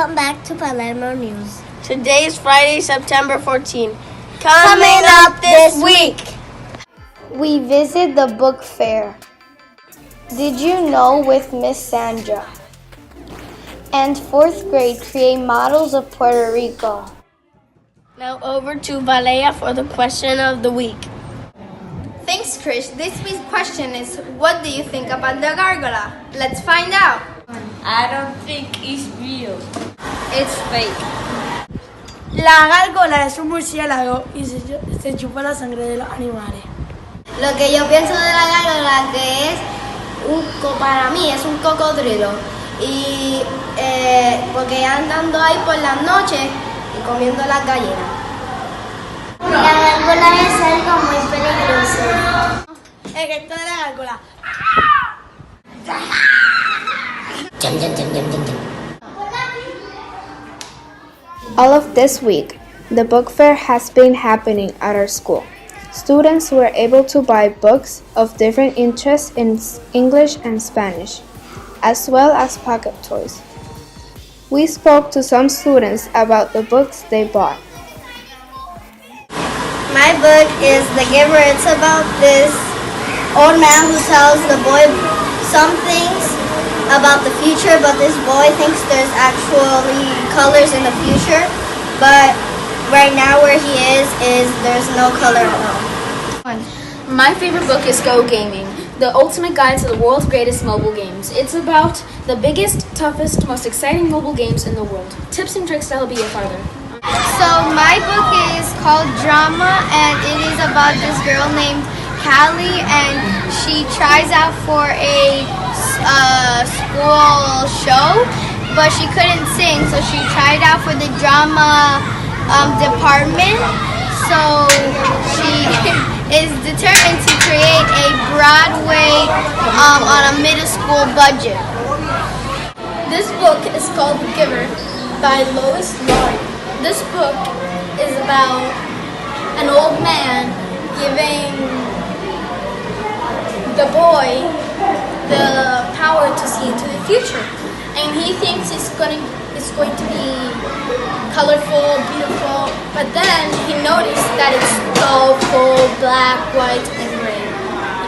Welcome back to Palermo News. Today is Friday, September 14. Coming up this week, we visit the book fair. Did you know with Miss Sandra? And fourth grade create models of Puerto Rico. Now over to Valea for the question of the week. Thanks, Krish. This week's question is, what do you think about the gárgola? Let's find out. I don't think it's real. It's fake. La gárgola es un murciélago y se chupa la sangre de los animales. lo que yo pienso de la gárgola que es para mí es un cocodrilo y porque andando ahí por las noches y comiendo las gallinas. La gárgola es algo muy peligroso. El grito de la gárgola. All of this week, the book fair has been happening at our school. Students were able to buy books of different interests in English and Spanish, as well as pocket toys. We spoke to some students about the books they bought. My book is The Giver. It's about this old man who tells the boy some things about the future, but this boy thinks there's actually colors in the future, but right now where he is there's no color at all. My favorite book is Go Gaming, the ultimate guide to the world's greatest mobile games. It's about the biggest, toughest, most exciting mobile games in the world. Tips and tricks to help you get farther. So my book is called Drama, and it is about this girl named Callie, and she tries out for a school show, but she couldn't sing, so she tried out for the drama department. So she is determined to create a Broadway on a middle school budget. This book is called The Giver by Lois Lawrence. This book is about an old man giving the boy the power to see into the future, and he thinks it's going to be colorful, beautiful, but then he noticed that it's so full black, white, and gray.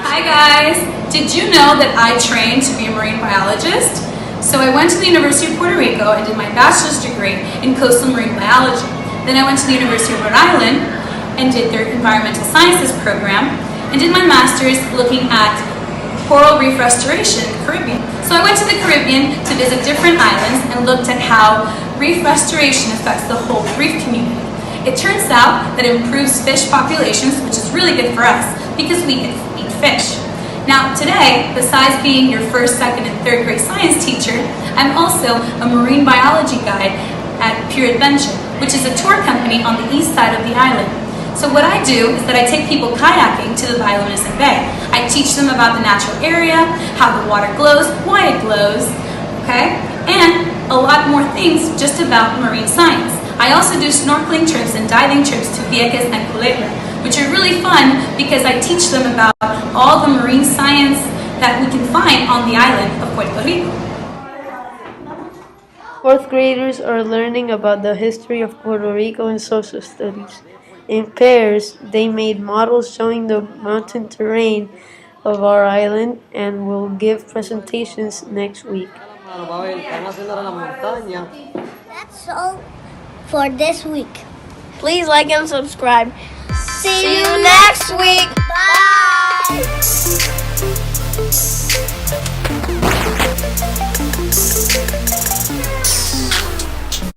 Hi guys! Did you know that I trained to be a marine biologist? So I went to the University of Puerto Rico and did my bachelor's degree in coastal marine biology. Then I went to the University of Rhode Island and did their environmental sciences program and did my master's looking at coral reef restoration in the Caribbean. So I went to the Caribbean to visit different islands and looked at how reef restoration affects the whole reef community. It turns out that it improves fish populations, which is really good for us because we eat fish. Now today, besides being your first, second, and third grade science teacher, I'm also a marine biology guide at Pure Adventure, which is a tour company on the east side of the island. So what I do is that I take people kayaking to the bioluminescent bay. I teach them about the natural area, how the water glows, why it glows, okay? And a lot more things just about marine science. I also do snorkeling trips and diving trips to Vieques and Culebra, which are really fun because I teach them about all the marine science that we can find on the island of Puerto Rico. Fourth graders are learning about the history of Puerto Rico and social studies. In pairs, they made models showing the mountain terrain of our island and will give presentations next week. That's all for this week. Please like and subscribe. See you next week. Bye.